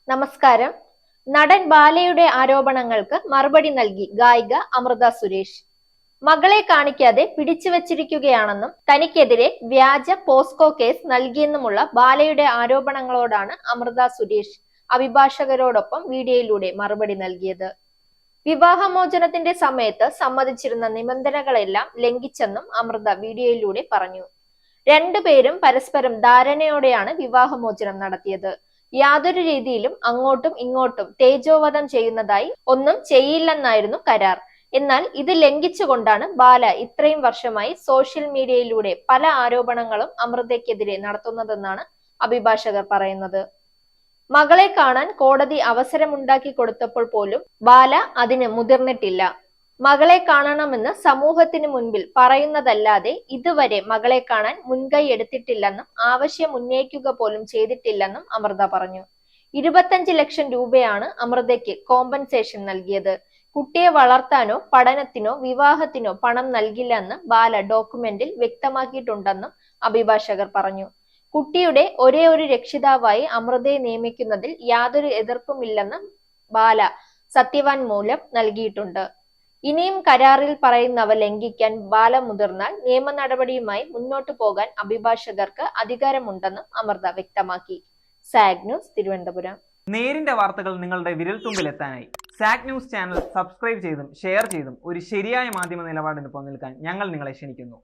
നമസ്കാരം. നടൻ ബാലയുടെ ആരോപണങ്ങൾക്ക് മറുപടി നൽകി ഗായിക അമൃത സുരേഷ്. മകളെ കാണിക്കാതെ പിടിച്ചു വച്ചിരിക്കുകയാണെന്നും തനിക്കെതിരെ വ്യാജ പോസ്കോ കേസ് നൽകിയെന്നുമുള്ള ബാലയുടെ ആരോപണങ്ങളോടാണ് അമൃത സുരേഷ് അഭിഭാഷകരോടൊപ്പം വീഡിയോയിലൂടെ മറുപടി നൽകിയത്. വിവാഹമോചനത്തിന്റെ സമയത്ത് സമ്മതിച്ചിരുന്ന നിബന്ധനകളെല്ലാം ലംഘിച്ചെന്നും അമൃത വീഡിയോയിലൂടെ പറഞ്ഞു. രണ്ടുപേരും പരസ്പരം ധാരണയോടെയാണ് വിവാഹമോചനം നടത്തിയത്. യാതൊരു രീതിയിലും അങ്ങോട്ടും ഇങ്ങോട്ടും തേജോവധം ചെയ്യുന്നതായി ഒന്നും ചെയ്യില്ലെന്നായിരുന്നു കരാർ. എന്നാൽ ഇത് ലംഘിച്ചുകൊണ്ടാണ് ബാല ഇത്രയും വർഷമായി സോഷ്യൽ മീഡിയയിലൂടെ പല ആരോപണങ്ങളും അമൃതയ്ക്കെതിരെ നടത്തുന്നതെന്നാണ് അഭിഭാഷകർ പറയുന്നത്. മകളെ കാണാൻ കോടതി അവസരമുണ്ടാക്കി കൊടുത്തപ്പോൾ പോലും ബാല അതിന് മുതിർന്നിട്ടില്ല. മകളെ കാണണമെന്ന് സമൂഹത്തിന് മുൻപിൽ പറയുന്നതല്ലാതെ ഇതുവരെ മകളെ കാണാൻ മുൻകൈ എടുത്തിട്ടില്ലെന്നും ആവശ്യം ഉന്നയിക്കുക പോലും ചെയ്തിട്ടില്ലെന്നും അമൃത പറഞ്ഞു. 25 ലക്ഷം രൂപയാണ് അമൃതയ്ക്ക് കോമ്പൻസേഷൻ നൽകിയത്. കുട്ടിയെ വളർത്താനോ പഠനത്തിനോ വിവാഹത്തിനോ പണം നൽകില്ലെന്ന് ബാല ഡോക്യുമെന്റിൽ വ്യക്തമാക്കിയിട്ടുണ്ടെന്നും അഭിഭാഷകർ പറഞ്ഞു. കുട്ടിയുടെ ഒരേ ഒരു രക്ഷിതാവായി അമൃതയെ നിയമിക്കുന്നതിൽ യാതൊരു എതിർപ്പുമില്ലെന്ന് ബാല സത്യവാങ്മൂലം നൽകിയിട്ടുണ്ട്. ഇനിയും കരാറിൽ പറയുന്നവ ലംഘിക്കാൻ ബാല മുതിർന്നാൽ നിയമ നടപടിയുമായി മുന്നോട്ടു പോകാൻ അഭിഭാഷകർക്ക് അധികാരമുണ്ടെന്നും അമൃത വ്യക്തമാക്കി. Zag news, Thiruvananthapuram. നേരിന്റെ വാർത്തകൾ നിങ്ങളുടെ വിരൽത്തുമ്പിലെത്താനായി സാഗ് ന്യൂസ് ചാനൽ സബ്സ്ക്രൈബ് ചെയ്തും ഷെയർ ചെയ്തും ഒരു ശരിയായ മാധ്യമ നിലപാടിനൊപ്പം നിൽക്കാൻ ഞങ്ങൾ നിങ്ങളെ ക്ഷണിക്കുന്നു.